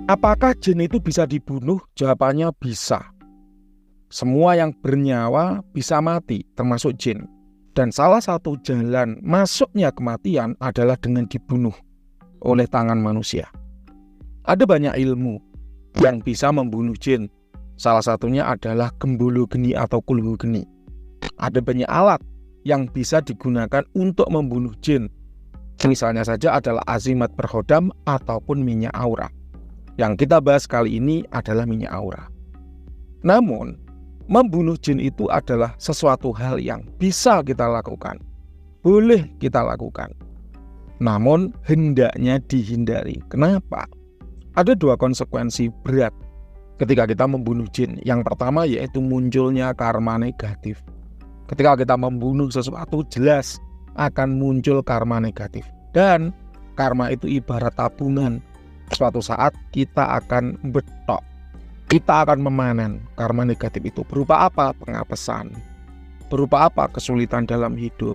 Apakah jin itu bisa dibunuh? Jawabannya bisa. Semua yang bernyawa bisa mati, termasuk jin. Dan salah satu jalan masuknya kematian adalah dengan dibunuh oleh tangan manusia. Ada banyak ilmu yang bisa membunuh jin. Salah satunya adalah gembulu geni atau kulhu geni. Ada banyak alat yang bisa digunakan untuk membunuh jin. Misalnya saja adalah azimat berhodam ataupun minyak aura. Yang kita bahas kali ini adalah minyak aura. Namun, membunuh jin itu adalah sesuatu hal yang bisa kita lakukan. Boleh kita lakukan. Namun, hendaknya dihindari. Kenapa? Ada dua konsekuensi berat ketika kita membunuh jin. Yang pertama yaitu munculnya karma negatif. Ketika kita membunuh sesuatu, jelas akan muncul karma negatif. Dan karma itu ibarat tabungan. Suatu saat kita akan betok, kita akan memanen karma negatif itu. Berupa apa? Pengapesan. Berupa apa? Kesulitan dalam hidup.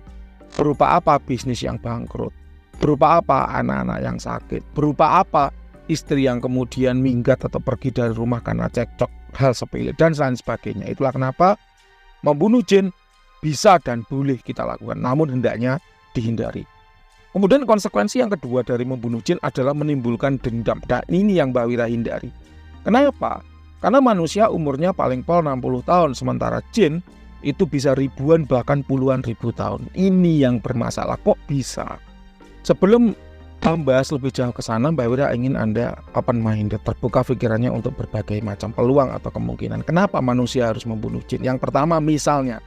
Berupa apa? Bisnis yang bangkrut. Berupa apa? Anak-anak yang sakit. Berupa apa? Istri yang kemudian minggat atau pergi dari rumah karena cekcok, hal sepele dan lain sebagainya. Itulah kenapa membunuh jin bisa dan boleh kita lakukan, namun hendaknya dihindari. Kemudian konsekuensi yang kedua dari membunuh jin adalah menimbulkan dendam. Dan ini yang Mbak Wira hindari. Kenapa? Karena manusia umurnya paling pol 60 tahun, sementara jin itu bisa ribuan bahkan puluhan ribu tahun. Ini yang bermasalah. Kok bisa? Sebelum membahas lebih jauh ke sana, Mbak Wira ingin Anda open minded, terbuka pikirannya untuk berbagai macam peluang atau kemungkinan. Kenapa manusia harus membunuh jin? Yang pertama, misalnya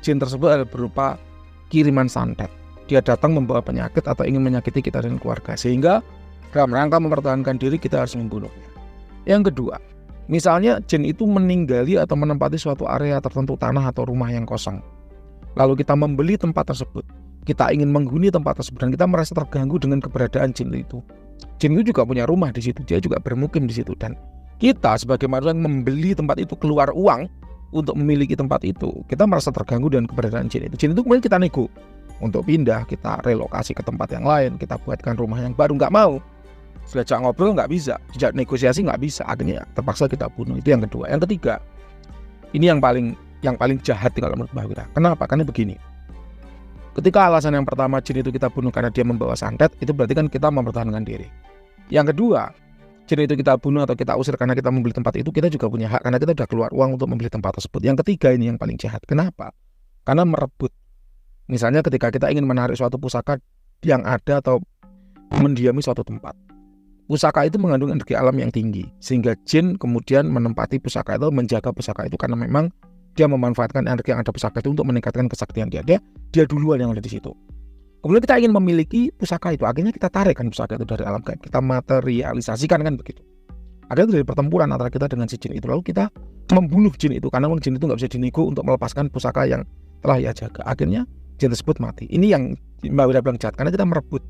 jin tersebut adalah berupa kiriman santet. Dia datang membawa penyakit atau ingin menyakiti kita dan keluarga, sehingga dalam rangka mempertahankan diri kita harus membunuhnya. Yang kedua, misalnya jin itu meninggali atau menempati suatu area tertentu, tanah atau rumah yang kosong. Lalu kita membeli tempat tersebut, kita ingin menghuni tempat tersebut dan kita merasa terganggu dengan keberadaan jin itu. Jin itu juga punya rumah di situ, dia juga bermukim di situ, dan kita sebagai manusia yang membeli tempat itu, keluar uang untuk memiliki tempat itu, kita merasa terganggu dengan keberadaan jin itu. Jin itu kemudian kita nego untuk pindah, kita relokasi ke tempat yang lain, kita buatkan rumah yang baru. Nggak mau, diajak ngobrol nggak bisa, diajak negosiasi nggak bisa, akhirnya terpaksa kita bunuh. Itu yang kedua. Yang ketiga, ini yang paling jahat kalau menurut Mbak Wira. Kenapa? Karena begini, ketika alasan yang pertama jin itu kita bunuh karena dia membawa santet, itu berarti kan kita mempertahankan diri. Yang kedua, jin itu kita bunuh atau kita usir karena kita membeli tempat itu, kita juga punya hak karena kita sudah keluar uang untuk membeli tempat tersebut. Yang ketiga ini yang paling jahat. Kenapa? Karena merebut. Misalnya ketika kita ingin menarik suatu pusaka yang ada atau mendiami suatu tempat, pusaka itu mengandung energi alam yang tinggi, sehingga jin kemudian menempati pusaka itu, menjaga pusaka itu, karena memang dia memanfaatkan energi yang ada pusaka itu untuk meningkatkan kesaktian dia duluan yang ada di situ. Kemudian kita ingin memiliki pusaka itu, akhirnya kita tarikkan pusaka itu dari alam gaib, kita materialisasikan, kan begitu. Akhirnya dari pertempuran antara kita dengan si jin itu, lalu kita membunuh jin itu, karena jin itu nggak bisa dinego untuk melepaskan pusaka yang telah ia jaga. Akhirnya jin tersebut mati. Ini yang Mbak Wira bilang jahat, karena kita merebut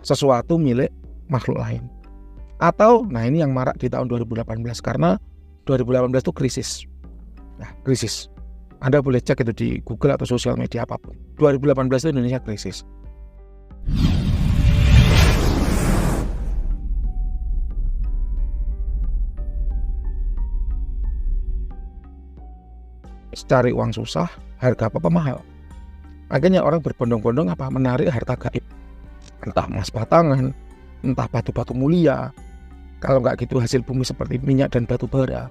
sesuatu milik makhluk lain. Atau, nah ini yang marak di tahun 2018, karena 2018 itu krisis. Nah, krisis. Anda boleh cek itu di Google atau sosial media apapun. 2018 itu Indonesia krisis. Cari uang susah, harga apa mahal. Akhirnya orang berbondong-bondong menarik harta gaib. Entah emas batangan, entah batu-batu mulia. Kalau nggak gitu hasil bumi seperti minyak dan batu bara.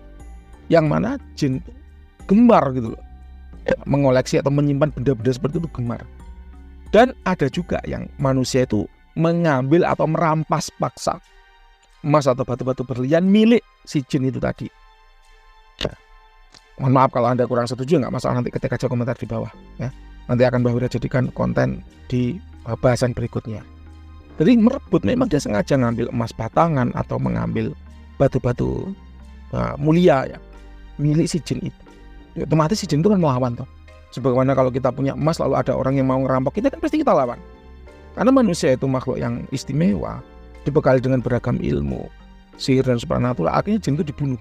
Yang mana jin gemar gitu loh, mengoleksi atau menyimpan benda-benda seperti itu, gemar. Dan ada juga yang manusia itu mengambil atau merampas paksa emas atau batu-batu berlian milik si jin itu tadi. Mohon maaf kalau Anda kurang setuju, nggak masalah, nanti ketik aja komentar di bawah ya. Nanti akan Mbak Wira jadikan konten di bahasan berikutnya. Jadi merebut, memang dia sengaja ngambil emas batangan atau mengambil batu-batu mulia ya, milik si jin itu. Otomatis si jin itu kan melawan toh. Sebagaimana kalau kita punya emas lalu ada orang yang mau ngerampok kita, kan pasti kita lawan. Karena manusia itu makhluk yang istimewa, dibekali dengan beragam ilmu, sihir dan supranatural. Akhirnya jin itu dibunuh,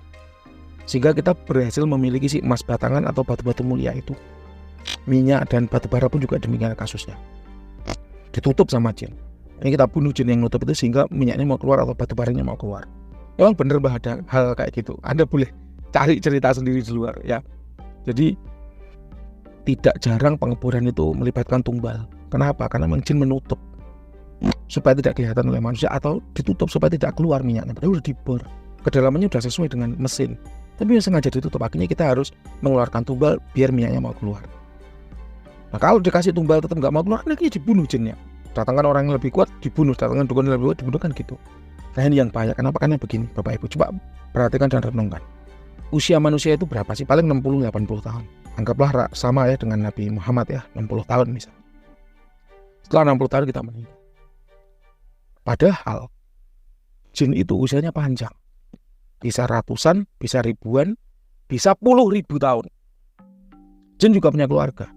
sehingga kita berhasil memiliki si emas batangan atau batu-batu mulia itu. Minyak dan batu bara pun juga demikian kasusnya, ditutup sama jin. Ini kita bunuh jin yang nutup itu, sehingga minyaknya mau keluar atau batu baranya mau keluar. Memang benar bah ada hal kayak gitu. Anda boleh cari cerita sendiri di luar ya. Jadi tidak jarang pengeboran itu melibatkan tumbal. Kenapa? Karena memang jin menutup supaya tidak kelihatan oleh manusia, atau ditutup supaya tidak keluar minyaknya. Padahal udah dibor, kedalamannya udah sesuai dengan mesin, tapi sengaja ditutup. Akhirnya kita harus mengeluarkan tumbal biar minyaknya mau keluar. Nah kalau dikasih tumbal tetap nggak mau keluar, nanti dibunuh jinnya. Datangkan orang yang lebih kuat dibunuh, datangkan dukun yang lebih kuat dibunuh, kan gitu. Nah ini yang bahaya. Kenapa? Karena begini Bapak Ibu, coba perhatikan dan renungkan. Usia manusia itu berapa sih? Paling 60-80 tahun. Anggaplah sama ya dengan Nabi Muhammad ya, 60 tahun misalnya. Setelah 60 tahun kita meninggal. Padahal jin itu usianya panjang. Bisa ratusan, bisa ribuan, bisa puluh ribu tahun. Jin juga punya keluarga.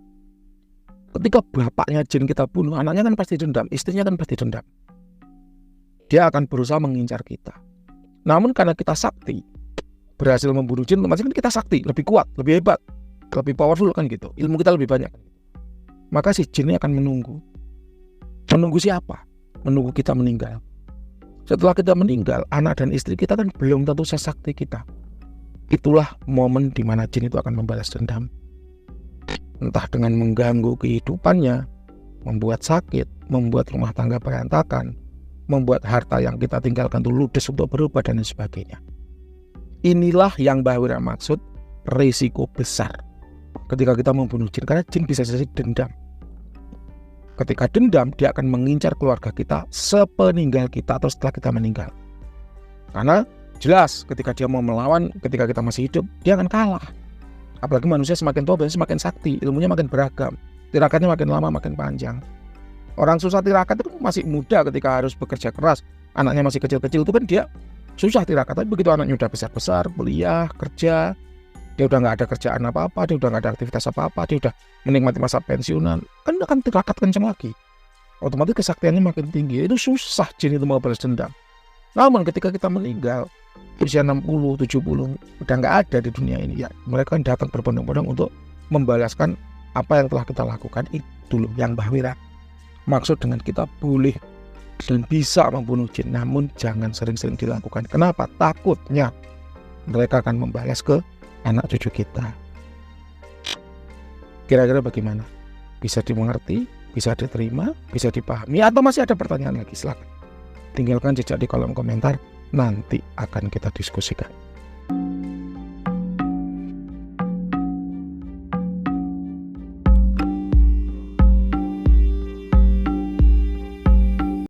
Ketika bapaknya jin kita bunuh, anaknya kan pasti dendam, istrinya kan pasti dendam. Dia akan berusaha mengincar kita. Namun karena kita sakti, berhasil membunuh jin, otomatis kan kita sakti, lebih kuat, lebih hebat, lebih powerful kan gitu. Ilmu kita lebih banyak. Maka si jin ini akan menunggu. Menunggu siapa? Menunggu kita meninggal. Setelah kita meninggal, anak dan istri kita kan belum tentu sesakti kita. Itulah momen di mana jin itu akan membalas dendam. Entah dengan mengganggu kehidupannya, membuat sakit, membuat rumah tangga berantakan, membuat harta yang kita tinggalkan itu ludes untuk berubah dan sebagainya. Inilah yang Mbah Wira maksud risiko besar ketika kita membunuh jin, karena jin bisa jadi dendam. Ketika dendam, dia akan mengincar keluarga kita sepeninggal kita atau setelah kita meninggal. Karena jelas ketika dia mau melawan ketika kita masih hidup, dia akan kalah. Apalagi manusia semakin tua biasanya semakin sakti, ilmunya makin beragam, tirakatnya makin lama makin panjang. Orang susah tirakat itu masih muda ketika harus bekerja keras, anaknya masih kecil-kecil itu kan dia susah tirakat. Tapi begitu anaknya udah besar-besar, kuliah, kerja, dia udah nggak ada kerjaan apa-apa, dia udah nggak ada aktivitas apa-apa, dia udah menikmati masa pensiunan, kan akan tirakat kencang lagi. Otomatis kesaktiannya makin tinggi. Itu susah jin itu mau balas dendam. Namun ketika kita meninggal usia 60, 70 udah nggak ada di dunia ini ya, mereka kan datang berbondong-bondong untuk membalaskan apa yang telah kita lakukan. Itu loh yang Mbah Wira maksud dengan kita boleh dan bisa membunuh jin, namun jangan sering-sering dilakukan. Kenapa? Takutnya mereka akan membalas ke anak cucu kita. Kira-kira bagaimana? Bisa dimengerti? Bisa diterima? Bisa dipahami? Atau masih ada pertanyaan lagi? Silakan tinggalkan jejak di kolom komentar. Nanti akan kita diskusikan.